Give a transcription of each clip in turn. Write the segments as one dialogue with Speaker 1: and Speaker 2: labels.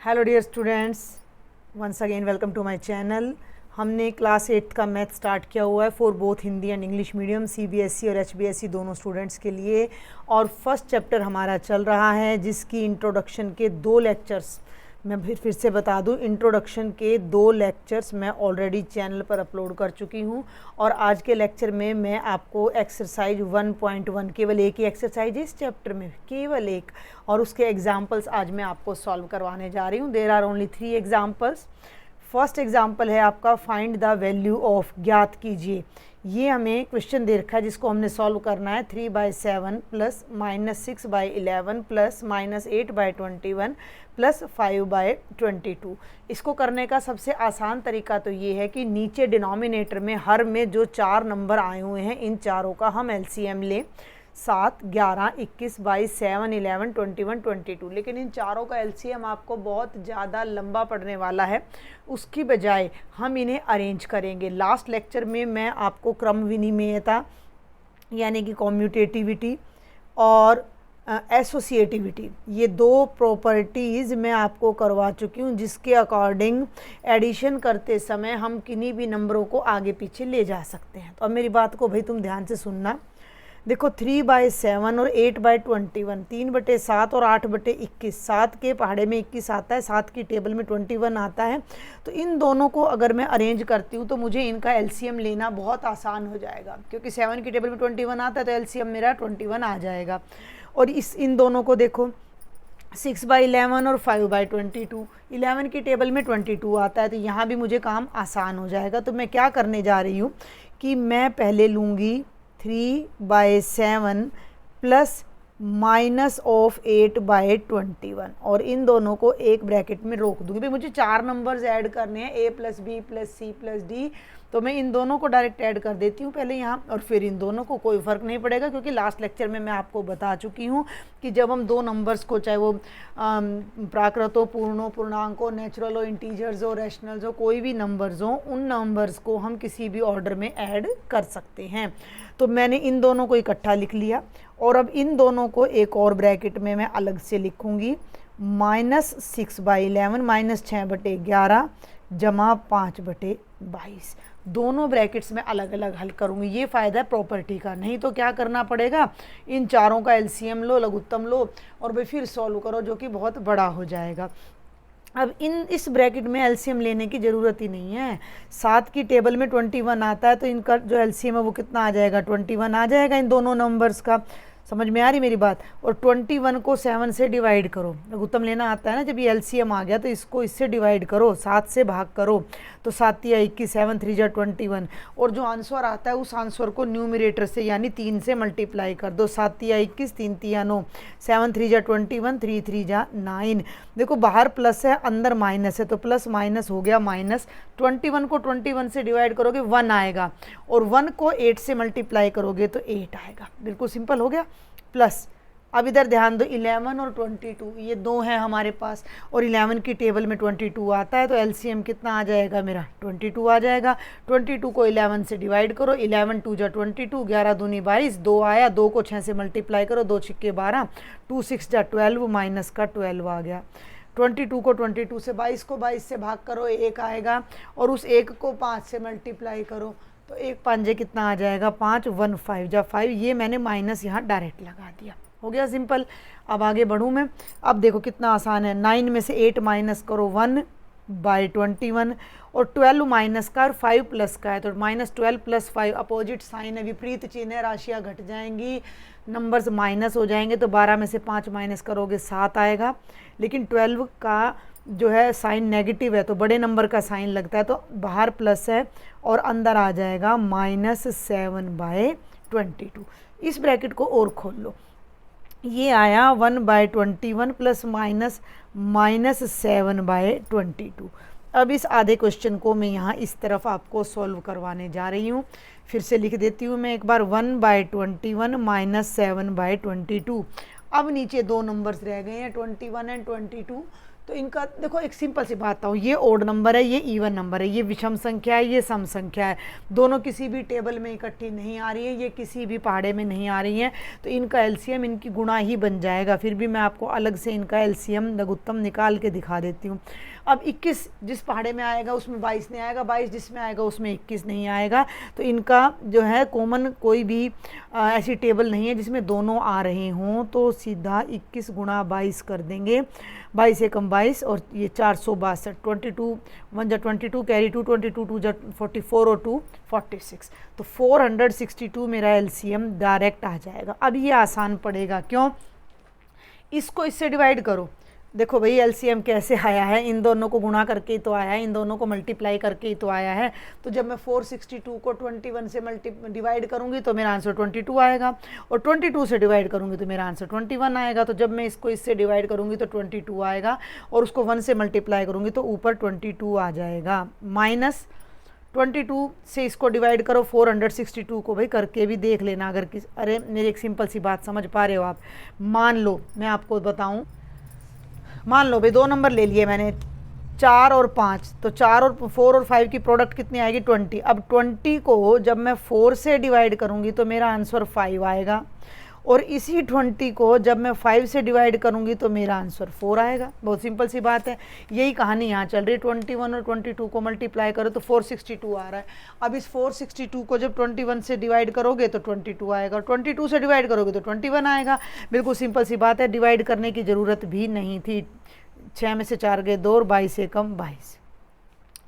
Speaker 1: Hello dear students, once again welcome to my channel. हमने class 8 का math start किया हुआ है for both Hindi and English medium, CBSE और एचबीएसई दोनों स्टूडेंट्स के लिए। और फर्स्ट चैप्टर हमारा चल रहा है जिसकी इंट्रोडक्शन के 2 लेक्चर्स मैं फिर से बता दूं, इंट्रोडक्शन के 2 लेक्चर्स मैं ऑलरेडी चैनल पर अपलोड कर चुकी हूं। और आज के लेक्चर में मैं आपको एक्सरसाइज 1.1, केवल एक ही एक्सरसाइज है इस चैप्टर में, केवल एक, और उसके एग्जाम्पल्स आज मैं आपको सॉल्व करवाने जा रही हूं। There are only 3 examples. First example है आपका फाइंड द वैल्यू ऑफ, ज्ञात कीजिए। ये हमें क्वेश्चन दे रखा है जिसको हमने सॉल्व करना है। 3/7 प्लस -6/11 प्लस -8/21 प्लस 5/22। इसको करने का सबसे आसान तरीका तो ये है कि नीचे डिनोमिनेटर में हर में जो 4 नंबर आए हुए हैं इन चारों का हम एलसीएम लें। 7, 11, 21, 22, 7, 11, 21, 22। लेकिन इन चारों का एलसीएम आपको बहुत ज़्यादा लंबा पड़ने वाला है, उसकी बजाय हम इन्हें अरेंज करेंगे। लास्ट लेक्चर में मैं आपको क्रम विनिमेयता यानी कि कॉम्यूटेटिविटी और एसोसिएटिविटी, ये 2 प्रॉपर्टीज़ मैं आपको करवा चुकी हूँ जिसके अकॉर्डिंग एडिशन करते समय हम किन्हीं भी नंबरों को आगे पीछे ले जा सकते हैं। तो अब मेरी बात को भाई तुम ध्यान से सुनना। देखो 3/7 और 8/21, 3/7 और 8/21, 7 के पहाड़े में 21 आता है, 7 की टेबल में 21 आता है। तो इन दोनों को अगर मैं अरेंज करती हूँ तो मुझे इनका एलसीएम लेना बहुत आसान हो जाएगा, क्योंकि 7 की टेबल में 21 आता है तो एलसीएम मेरा 21 आ जाएगा। और इन दोनों को देखो 6/11 और 5/22, 11 की टेबल में 22 आता है तो यहाँ भी मुझे काम आसान हो जाएगा। तो मैं क्या करने जा रही हूँ कि मैं पहले लूँगी 3/7 प्लस माइनस ऑफ 8/21 और इन दोनों को एक ब्रैकेट में रोक दूंगी। भाई मुझे 4 नंबर्स ऐड करने हैं, a plus B plus C plus D, तो मैं इन दोनों को डायरेक्ट ऐड कर देती हूँ पहले यहाँ, और फिर इन दोनों को कोई फ़र्क नहीं पड़ेगा, क्योंकि लास्ट लेक्चर में मैं आपको बता चुकी हूँ कि जब हम 2 नंबर्स को, चाहे वो प्राकृत हो, पूर्ण हो, पूर्णांक हो, नेचुरल हो, इंटीजर्स हो, रैशनल्स हो, कोई भी नंबर्स हो, उन नंबर्स को हम किसी भी ऑर्डर में ऐड कर सकते हैं। तो मैंने इन दोनों को इकट्ठा लिख लिया और अब इन दोनों को एक और ब्रैकेट में मैं अलग से लिखूंगी। -6/11 -6/11 जमा 5/22, दोनों ब्रैकेट्स में अलग अलग हल करूंगी। ये फ़ायदा है प्रॉपर्टी का, नहीं तो क्या करना पड़ेगा, इन चारों का एलसीएम लो, लघुत्तम लो और भाई फिर सॉल्व करो, जो कि बहुत बड़ा हो जाएगा। अब इस ब्रैकेट में एलसीएम लेने की ज़रूरत ही नहीं है। 7 की टेबल में 21 आता है तो इनका जो एलसीएम है वो कितना आ जाएगा, 21 आ जाएगा इन दोनों नंबर्स का। समझ में आ रही मेरी बात। और 21 को 7 से डिवाइड करो, लघुत्तम लेना आता है ना, जब ये एलसीएम आ गया तो इसको इससे डिवाइड करो, 7 से भाग करो, तो 7 या 21, 7 3 जा 21, और जो आंसर आता है उस आंसर को न्यूमरेटर से यानी 3 से मल्टीप्लाई कर दो। 7 या 21, 3 3 9, 7 3 जा 21, 3 3 जा 9। देखो बाहर प्लस है, अंदर माइनस है, तो प्लस माइनस हो गया माइनस। 21 को 21 से डिवाइड करोगे 1 आएगा, और 1 को 8 से मल्टीप्लाई करोगे तो 8 आएगा। बिल्कुल सिंपल हो गया। प्लस अब इधर ध्यान दो, 11 और 22 ये 2 हैं हमारे पास, और 11 की टेबल में 22 आता है तो एलसीएम कितना आ जाएगा मेरा, 22 आ जाएगा। 22 को 11 से डिवाइड करो, 11 2 जा 22, 11 दूनी 22, 2 आया, 2 को 6 से मल्टीप्लाई करो, 2 6 12, 2 6 जा 12, माइनस का 12 आ गया। 22 को 22 से, 22 को 22 से भाग करो, 1 आएगा, और उस 1 को 5 से मल्टीप्लाई करो तो 1 5 कितना आ जाएगा, 5 1 5 जा 5। ये मैंने माइनस यहाँ डायरेक्ट लगा दिया, हो गया सिंपल। अब आगे बढ़ूँ मैं। अब देखो कितना आसान है, 9 में से 8 माइनस करो 1/21, और 12 माइनस का और 5 प्लस का है तो -12 + 5, अपोजिट साइन है, विपरीत चिन्ह है, राशियाँ घट जाएंगी, नंबर्स माइनस हो जाएंगे, तो 12 में से 5 माइनस करोगे 7 आएगा। लेकिन 12 का जो है साइन नेगेटिव है तो बड़े नंबर का साइन लगता है, तो बाहर प्लस है और अंदर आ जाएगा -7/22। इस ब्रैकेट को और खोल लो, ये आया 1/21 प्लस माइनस -7/22। अब इस आधे क्वेश्चन को मैं यहाँ इस तरफ आपको सॉल्व करवाने जा रही हूँ। फिर से लिख देती हूँ मैं एक बार, 1/21 -7/22। अब नीचे 2 नंबर्स रह गए हैं, 21 एंड 22, तो इनका देखो एक सिंपल सी बात बताऊँ, ये ओड नंबर है, ये इवन नंबर है, ये विषम संख्या है, ये सम संख्या है, दोनों किसी भी टेबल में इकट्ठी नहीं आ रही है, ये किसी भी पहाड़े में नहीं आ रही हैं, तो इनका एलसीएम इनकी गुणा ही बन जाएगा। फिर भी मैं आपको अलग से इनका एलसीएम लघुत्तम निकाल के दिखा देती हूँ। अब 21 जिस पहाड़े में आएगा उसमें 22 नहीं आएगा, 22 जिसमें आएगा उसमें 21 नहीं आएगा। तो इनका जो है कॉमन कोई भी ऐसी टेबल नहीं है जिसमें दोनों आ रहे हों, तो सीधा 21 गुणा 22 कर देंगे, 22 एकम 22 और ये 462, 22 1 जा 22 कैरी 2, 22 2 जा 44 और 2 46, तो 462 मेरा एलसीएम डायरेक्ट आ जाएगा। अब ये आसान पड़ेगा, क्यों? इसको इससे डिवाइड करो, देखो भाई एलसीएम कैसे आया है, इन दोनों को गुणा करके ही तो आया है, इन दोनों को मल्टीप्लाई करके ही तो आया है। तो जब मैं 462 को 21 से डिवाइड करूंगी तो मेरा आंसर 22 आएगा, और 22 से डिवाइड करूंगी तो मेरा आंसर 21 आएगा। तो जब मैं इसको इससे डिवाइड करूंगी तो 22 आएगा, और उसको 1 से मल्टीप्लाई करूंगी तो ऊपर 22 आ जाएगा। माइनस 22 से इसको डिवाइड करो 462 को, भाई करके भी देख लेना अगर अरे मेरी एक सिंपल सी बात समझ पा रहे हो आप। मान लो मैं आपको बताऊं, मान लो भाई 2 नंबर ले लिए मैंने, 4 और 5, तो 4 और 4 और 5 की प्रोडक्ट कितनी आएगी 20। अब 20 को जब मैं 4 से डिवाइड करूंगी तो मेरा आंसर 5 आएगा, और इसी 20 को जब मैं 5 से डिवाइड करूंगी तो मेरा आंसर 4 आएगा। बहुत सिंपल सी बात है, यही कहानी यहाँ चल रही है। 21 और 22 को मल्टीप्लाई करो तो 462 आ रहा है। अब इस 462 को जब 21 से डिवाइड करोगे तो 22 आएगा, 22 से डिवाइड करोगे तो 21 आएगा। बिल्कुल सिंपल सी बात है, डिवाइड करने की ज़रूरत भी नहीं थी। 6 में से 4 गए 2 और 22 एकम 22।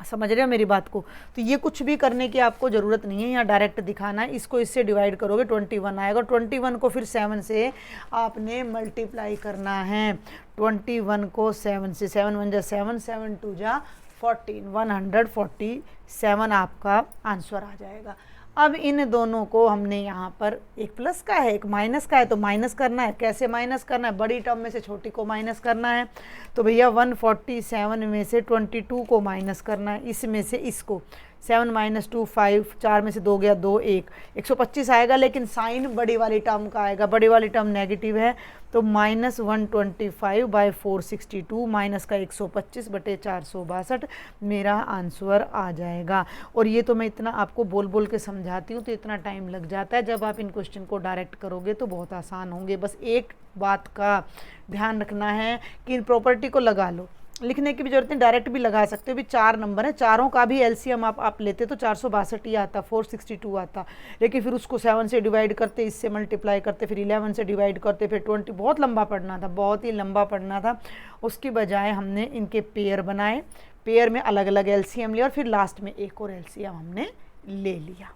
Speaker 1: समझ रहे हो मेरी बात को? तो ये कुछ भी करने की आपको ज़रूरत नहीं है, यहाँ डायरेक्ट दिखाना है। इसको इससे डिवाइड करोगे 21 आएगा, 21 को फिर 7 से आपने मल्टीप्लाई करना है। 21 को 7 से, 7 1 जा 7, 7 2 जा 14, 147 आपका आंसर आ जाएगा। अब इन दोनों को हमने यहाँ पर एक प्लस का है एक माइनस का है, तो माइनस करना है। कैसे माइनस करना है? बड़ी टर्म में से छोटी को माइनस करना है। तो भैया 147 में से 22 को माइनस करना है, इसमें से इसको 7 - 2 5, 4 में से 2 गया 2 1, 125 आएगा, लेकिन साइन बड़ी वाली टर्म का आएगा, बड़ी वाली टर्म नेगेटिव है, तो -125/462 माइनस का 125/462 मेरा आंसर आ जाएगा। और ये तो मैं इतना आपको बोल बोल के समझाती हूँ तो इतना टाइम लग जाता है, जब आप इन क्वेश्चन को डायरेक्ट करोगे तो बहुत आसान होंगे। बस एक बात का ध्यान रखना है कि इन प्रॉपर्टी को लगा लो, लिखने की भी जरूरत नहीं, डायरेक्ट भी लगा सकते हो। भी 4 नंबर है, चारों का भी एलसीएम आप लेते तो 462 ही आता, 462 आता, लेकिन फिर उसको 7 से डिवाइड करते, इससे मल्टीप्लाई करते, फिर 11 से डिवाइड करते, फिर 20, बहुत लंबा पढ़ना था, बहुत ही लंबा पढ़ना था। उसकी बजाय हमने इनके पेयर बनाए, पेयर में अलग अलग एलसीएम लिया, और फिर लास्ट में एक और एलसीएम हमने ले लिया।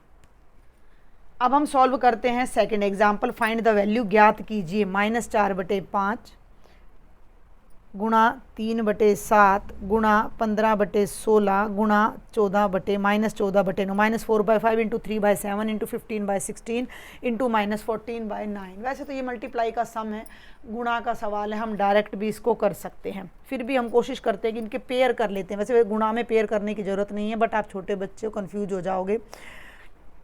Speaker 1: अब हम सॉल्व करते हैं second example. Find the value, ज्ञात कीजिए -4/5 गुणा 3/7 गुणा 15/16 गुणा 14/-14/9 -4/5 इंटू 3/7 इंटू 15/16 इंटू -14/9। वैसे तो ये मल्टीप्लाई का सम है, गुणा का सवाल है, हम डायरेक्ट भी इसको कर सकते हैं, फिर भी हम कोशिश करते हैं कि इनके पेयर कर लेते हैं। वैसे गुणा में पेयर करने की ज़रूरत नहीं है, बट आप छोटे बच्चे हो, कन्फ्यूज हो जाओगे।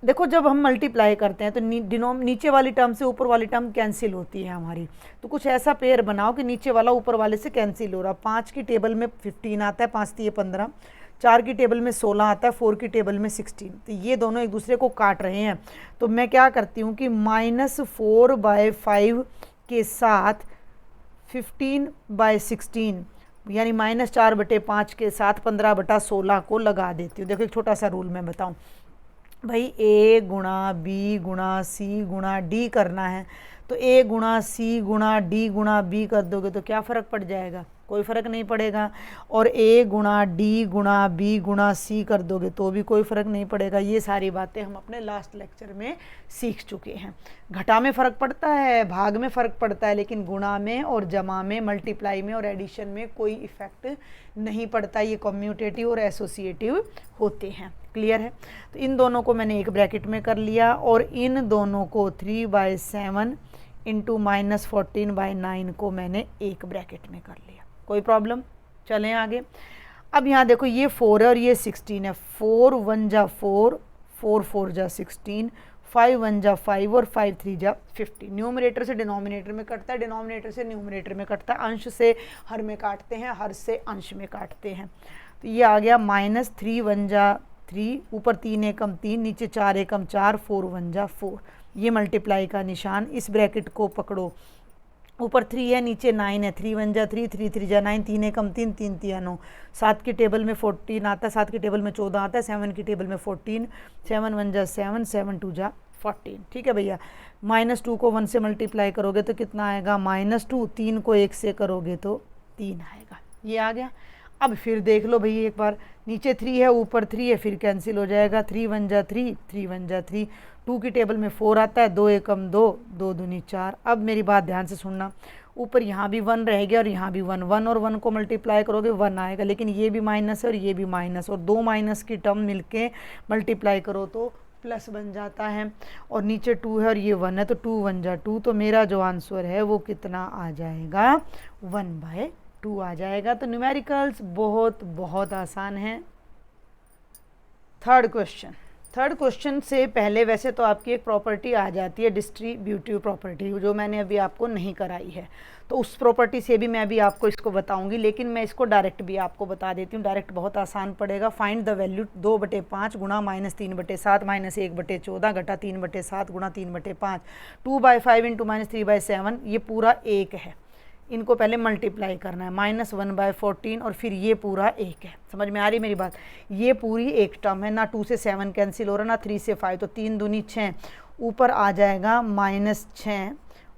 Speaker 1: देखो जब हम मल्टीप्लाई करते हैं तो नीचे वाली टर्म से ऊपर वाली टर्म कैंसिल होती है हमारी, तो कुछ ऐसा पेयर बनाओ कि नीचे वाला ऊपर वाले से कैंसिल हो रहा। 5 की टेबल में 15 आता है, 5 3 15, 4 की टेबल में 16 आता है, 4 की टेबल में 16, तो ये दोनों एक दूसरे को काट रहे हैं। तो मैं क्या करती हूँ कि -4/5 के साथ 15/16 यानी -4/5 के साथ 15/16 को लगा देती हूँ। देखो एक छोटा सा रूल मैं बताऊँ भाई, A गुणा B गुणा C गुणा D करना है, तो A गुणा C गुणा D गुणा B कर दोगे तो क्या फ़र्क पड़ जाएगा? कोई फ़र्क नहीं पड़ेगा। और A गुणा D गुणा B गुणा C कर दोगे तो भी कोई फ़र्क नहीं पड़ेगा। ये सारी बातें हम अपने लास्ट लेक्चर में सीख चुके हैं। घटा में फ़र्क पड़ता है, भाग में फ़र्क पड़ता है, लेकिन गुणा में और जमा में, मल्टीप्लाई में और एडिशन में कोई इफ़ेक्ट नहीं पड़ता। ये कम्यूटेटिव और एसोसिएटिव होते हैं। क्लियर है? तो इन दोनों को मैंने एक ब्रैकेट में कर लिया, और इन दोनों को 3/7 इंटू -14/9 को मैंने एक ब्रैकेट में कर लिया। कोई प्रॉब्लम? चलें आगे। अब यहाँ देखो ये 4 है और ये 16 है, 4 1 जा 4, 4 4 जा 16, 5 1 जा 5 और 5 3 जा 50। न्यूमरेटर से डिनोमिनेटर में कटता है, डिनोमिनेटर से न्यूमरेटर में कटता है, अंश से हर में काटते हैं, हर से अंश में काटते हैं। तो ये आ गया -3 1 जा 3, ऊपर 3 एकम 3, नीचे 4 एकम 4, 4 1 जा 4। ये मल्टीप्लाई का निशान, इस ब्रैकेट को पकड़ो, ऊपर 3 है नीचे 9 है, 3 1 जा 3, 3 3 जा 9, 3 एकम 3, 3 3 9, 7 की टेबल में 14 आता है, 7 की टेबल में 14 आता है, 7 की टेबल में 14, 7 1 जा 7, 7 2 जा 14। ठीक है भैया। -2 को 1 से मल्टीप्लाई करोगे तो कितना आएगा -2, 3 को 1 से करोगे तो 3 आएगा। ये आ गया। अब फिर देख लो भैया एक बार, नीचे 3 है ऊपर 3 है, फिर कैंसिल हो जाएगा, 3 1 जा 3, 3 1 जा 3, 2 की टेबल में 4 आता है, 2 एकम 2, 2 दूनी 4। अब मेरी बात ध्यान से सुनना, ऊपर यहाँ भी 1 रह गया और यहाँ भी 1, 1 और 1 को मल्टीप्लाई करोगे 1 आएगा, लेकिन ये भी माइनस है और ये भी माइनस, और 2 माइनस की टर्म मिलके मल्टीप्लाई करो तो प्लस बन जाता है, और नीचे 2 है और ये 1 है, तो 2 1 जा 2, तो मेरा जो आंसर है वो कितना आ जाएगा 1/2 आ जाएगा। तो न्यूमेरिकल्स बहुत बहुत आसान है। थर्ड क्वेश्चन से पहले वैसे तो आपकी एक प्रॉपर्टी आ जाती है, डिस्ट्रीब्यूटिव प्रॉपर्टी, जो मैंने अभी आपको नहीं कराई है, तो उस प्रॉपर्टी से भी मैं अभी आपको इसको बताऊंगी, लेकिन मैं इसको डायरेक्ट भी आपको बता देती हूँ। डायरेक्ट बहुत आसान पड़ेगा। फाइंड द वैल्यू 2/5 गुणा -3/7 -1/14 घटा 3/7 गुणा 3/5, 2/5 इंटू -3/7, ये पूरा 1 है। इनको पहले मल्टीप्लाई करना है, -1/14 और फिर ये पूरा 1 है। समझ में आ रही मेरी बात? ये पूरी एक टर्म है, ना 2 से 7 कैंसिल हो रहा, ना 3 से 5, तो 3 दूनी 6, ऊपर आ जाएगा -6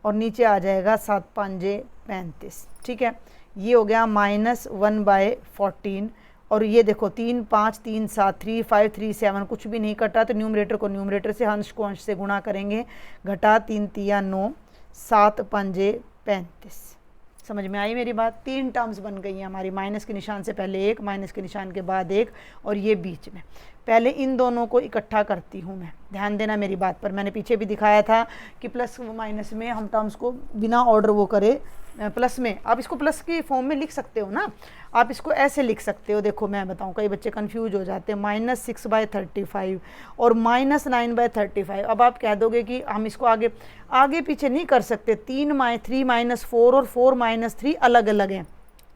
Speaker 1: और नीचे आ जाएगा 7 5 35। ठीक है, ये हो गया -1/14, और ये देखो 3 5 3 7 3 5 3 7 कुछ भी नहीं कटा, तो न्यूमरेटर को न्यूमरेटर से, अंश को अंश से गुणा करेंगे, घटा 3 3 9, 7 5 35। समझ में आई मेरी बात? 3 टर्म्स बन गई हैं हमारी, माइनस के निशान से पहले 1, माइनस के निशान के बाद 1, और ये बीच में। पहले इन दोनों को इकट्ठा करती हूँ मैं, ध्यान देना मेरी बात पर। मैंने पीछे भी दिखाया था कि प्लस माइनस में हम टर्म्स को बिना ऑर्डर वो करे प्लस में, आप इसको प्लस की फॉर्म में लिख सकते हो ना, आप इसको ऐसे लिख सकते हो। देखो मैं बताऊं, कई बच्चे कंफ्यूज हो जाते हैं, -6/35 और -9/35। अब आप कह दोगे कि हम इसको आगे पीछे नहीं कर सकते, 3 -4 और 4 -3 अलग अलग हैं,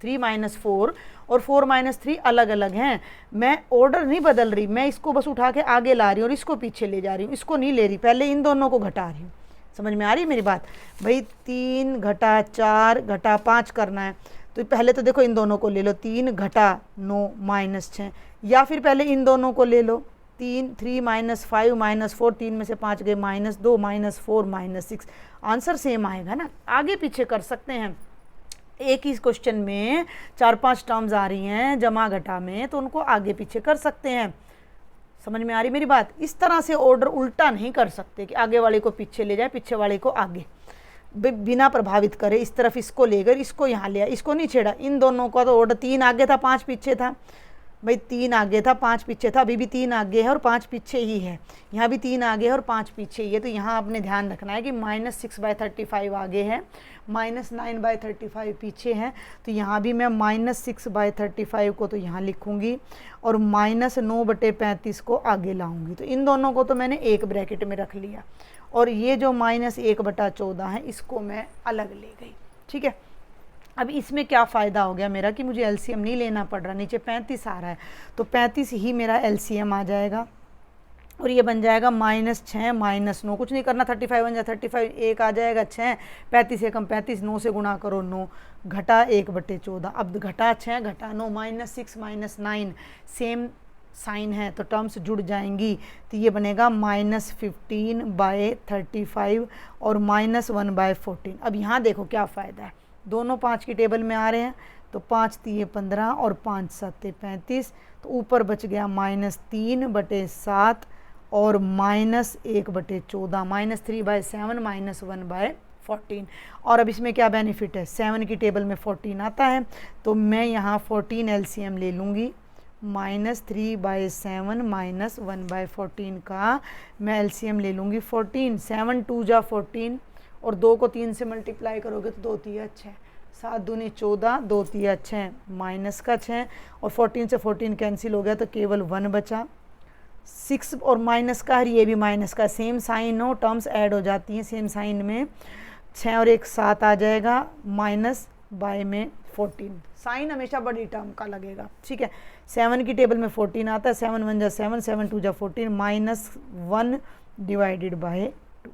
Speaker 1: 3 -4 और 4 -3 अलग अलग हैं। मैं ऑर्डर नहीं बदल रही, मैं इसको बस उठा के आगे ला रही हूँ और इसको पीछे ले जा रही हूँ, इसको नहीं ले रही, पहले इन दोनों को घटा रही हूँ। समझ में आ रही है मेरी बात भाई? 3 घटा 4 घटा 5 करना है, तो पहले तो देखो इन दोनों को ले लो, 3 घटा 9 -6, या फिर पहले इन दोनों को ले लो, 3 -5 -4, 3 में से 5 गए -2 -4 -6, आंसर सेम आएगा ना। आगे पीछे कर सकते हैं, एक ही क्वेश्चन में 4-5 टर्म्स आ रही हैं जमा घटा में, तो उनको आगे पीछे कर सकते हैं। समझ में आ रही मेरी बात? इस तरह से ऑर्डर उल्टा नहीं कर सकते कि आगे वाले को पीछे ले जाए, पीछे वाले को आगे, बिना प्रभावित करे। इस तरफ इसको ले गए, इसको यहाँ ले आया, इसको नहीं छेड़ा। इन दोनों का तो ऑर्डर 3 आगे था 5 पीछे था भाई, 3 आगे था 5 पीछे था, अभी भी 3 आगे है और 5 पीछे ही है, यहाँ भी 3 आगे है और 5 पीछे ही है। तो यहाँ आपने ध्यान रखना है कि -6/35 आगे है, -9/35 पीछे है, तो यहाँ भी मैं -6/35 को तो यहाँ लिखूँगी और -9/35 को आगे लाऊंगी। तो इन दोनों को तो मैंने एक ब्रैकेट में रख लिया, और ये जो -1/14 है इसको मैं अलग ले गई। ठीक है, अब इसमें क्या फ़ायदा हो गया मेरा कि मुझे एलसीएम नहीं लेना पड़ रहा, नीचे 35 आ रहा है, तो 35 ही मेरा एलसीएम आ जाएगा, और ये बन जाएगा -6 -9, कुछ नहीं करना, 35 बन जाए 35, 1 आ जाएगा 6, 35 से कम 35, 9 से गुणा करो 9, घटा 1/14। अब घटा 6 घटा 9, -6 -9 सेम साइन है, तो टर्म्स जुड़ जाएंगी, तो ये बनेगा -15/35 और -1/14। अब यहाँ देखो क्या फ़ायदा है, दोनों 5 की टेबल में आ रहे हैं, तो 5 3 15 और 5 7 35, तो ऊपर बच गया -3/7 और -1/14, -3/7 -1/14। और अब इसमें क्या बेनिफिट है, 7 की टेबल में 14 आता है, तो मैं यहाँ 14 एलसीएम ले लूँगी, -3/7 -1/14 का मैं एलसीएम ले लूँगी 14, 7 2 जा 14, और 2 को 3 से मल्टीप्लाई करोगे तो 2 3 6, 7 दूनी 14, 2 3 6, -6, और 14 से 14 कैंसिल हो गया, तो केवल 1 बचा, 6 और माइनस का है, ये भी माइनस का, सेम साइन हो, टर्म्स ऐड हो जाती हैं सेम साइन में। 6 और 1 7 आ जाएगा, माइनस बाय में 14, साइन हमेशा बड़ी टर्म का लगेगा, ठीक है। 7 की टेबल में 14 आता है, 7 1 जा 7, 7 2 जा 14, -1 डिवाइडेड बाय 2,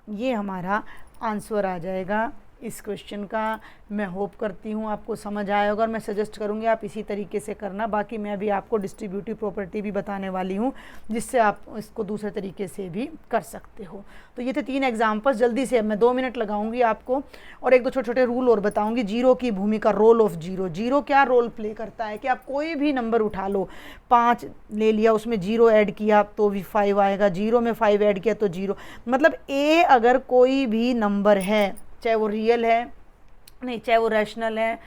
Speaker 1: ये हमारा आंसर आ जाएगा इस क्वेश्चन का। मैं होप करती हूँ आपको समझ आया होगा, और मैं सजेस्ट करूँगी आप इसी तरीके से करना। बाकी मैं भी आपको डिस्ट्रीब्यूटिव प्रॉपर्टी भी बताने वाली हूँ, जिससे आप इसको दूसरे तरीके से भी कर सकते हो। तो ये थे 3 एग्जाम्पल्स, जल्दी से अब मैं 2 मिनट लगाऊंगी आपको, और 1-2 छोटे छोटे रूल और बताऊंगी। जीरो की भूमिका, रोल ऑफ जीरो। जीरो क्या रोल प्ले करता है कि आप कोई भी नंबर उठा लो, 5 ले लिया, उसमें जीरो ऐड किया तो भी 5 आएगा, जीरो में 5 ऐड किया तो जीरो। मतलब ए अगर कोई भी नंबर है, चाहे वो रियल है, नहीं चाहे वो रैशनल है,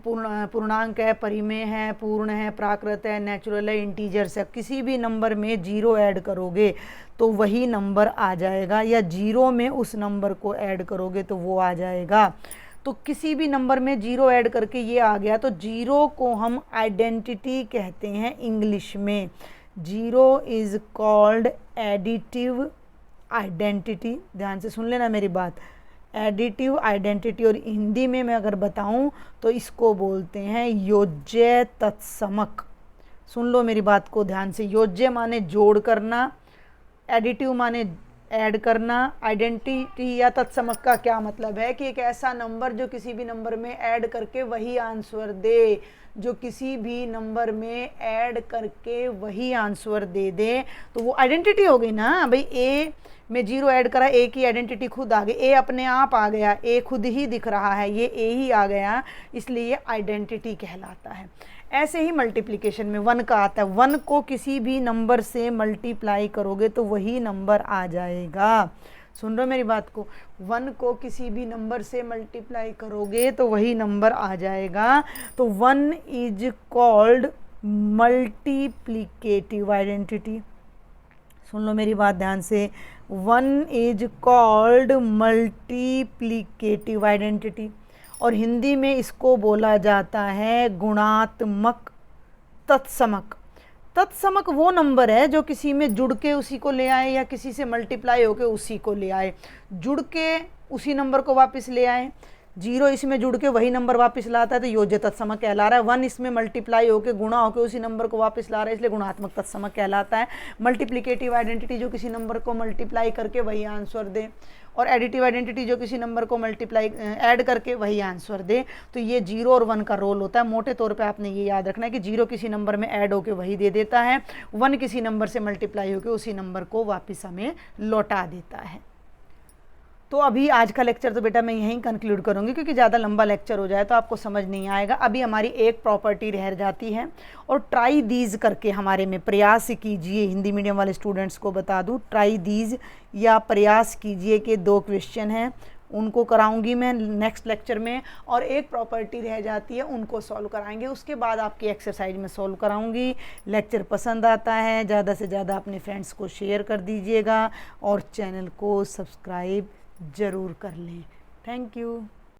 Speaker 1: पूर्णांक है, परिमेय है, पूर्ण है, प्राकृत है, नेचुरल है, इंटीजर्स है, किसी भी नंबर में जीरो ऐड करोगे तो वही नंबर आ जाएगा, या जीरो में उस नंबर को ऐड करोगे तो वो आ जाएगा। तो किसी भी नंबर में जीरो ऐड करके ये आ गया, तो जीरो को हम आइडेंटिटी कहते हैं इंग्लिश में। Zero is called additive identity. ध्यान से सुन लेना मेरी बात, एडिटिव आइडेंटिटी। और हिंदी में मैं अगर बताऊं तो इसको बोलते हैं योज्य तत्समक। सुन लो मेरी बात को ध्यान से, योज्य माने जोड़ करना, एडिटिव माने ऐड करना, आइडेंटिटी या तत्समक का क्या मतलब है कि एक ऐसा नंबर जो किसी भी नंबर में ऐड करके वही आंसर दे, जो किसी भी नंबर में ऐड करके वही आंसर दे दे, तो वो आइडेंटिटी हो गई ना भाई। ए में जीरो ऐड करा, ए की आइडेंटिटी खुद आ गई, ए अपने आप आ गया, ए खुद ही दिख रहा है, ये ए ही आ गया, इसलिए ये आइडेंटिटी कहलाता है। ऐसे ही मल्टीप्लिकेशन में 1 का आता है, 1 को किसी भी नंबर से मल्टीप्लाई करोगे तो वही नंबर आ जाएगा। सुन रहे हो मेरी बात को, 1 को किसी भी नंबर से मल्टीप्लाई करोगे तो वही नंबर आ जाएगा। तो 1 इज कॉल्ड मल्टीप्लिकेटिव आइडेंटिटी। सुन लो मेरी बात ध्यान से, 1 इज कॉल्ड मल्टीप्लिकेटिव आइडेंटिटी, और हिंदी में इसको बोला जाता है गुणात्मक तत्समक। तत्समक वो नंबर है जो किसी में जुड़ के उसी को ले आए, या किसी से मल्टीप्लाई होके उसी को ले आए, जुड़ के उसी नंबर को वापस ले आए। जीरो इसमें जुड़ के वही नंबर वापस लाता है तो योज्य तत्समक कहला रहा है। 1 इसमें मल्टीप्लाई होके गुणा होके उसी नंबर को वापस ला रहा है, इसलिए गुणात्मक तत्समक कहलाता है। मल्टीप्लिकेटिव आइडेंटिटी जो किसी नंबर को मल्टीप्लाई करके वही आंसर दे, और एडिटिव आइडेंटिटी जो किसी नंबर को मल्टीप्लाई ऐड करके वही आंसर दे। तो ये 0 और 1 का रोल होता है। मोटे तौर पे आपने ये याद रखना है कि 0 किसी नंबर में ऐड होके वही दे देता है, 1 किसी नंबर से मल्टीप्लाई होके उसी नंबर को वापस हमें लौटा देता है। तो अभी आज का लेक्चर तो बेटा मैं यहीं कंक्लूड करूँगी, क्योंकि ज़्यादा लंबा लेक्चर हो जाए तो आपको समझ नहीं आएगा। अभी हमारी एक प्रॉपर्टी रह जाती है, और ट्राई दीज करके हमारे में प्रयास कीजिए। हिंदी मीडियम वाले स्टूडेंट्स को बता दूँ, ट्राई दीज या प्रयास कीजिए के 2 क्वेश्चन हैं, उनको कराऊंगी मैं नेक्स्ट लेक्चर में, और एक प्रॉपर्टी रह जाती है उनको सॉल्व कराएंगे, उसके बाद आपकी एक्सरसाइज में सॉल्व कराऊंगी। लेक्चर पसंद आता है ज़्यादा से ज़्यादा अपने फ्रेंड्स को शेयर कर दीजिएगा, और चैनल को सब्सक्राइब ज़रूर कर लें। Thank you.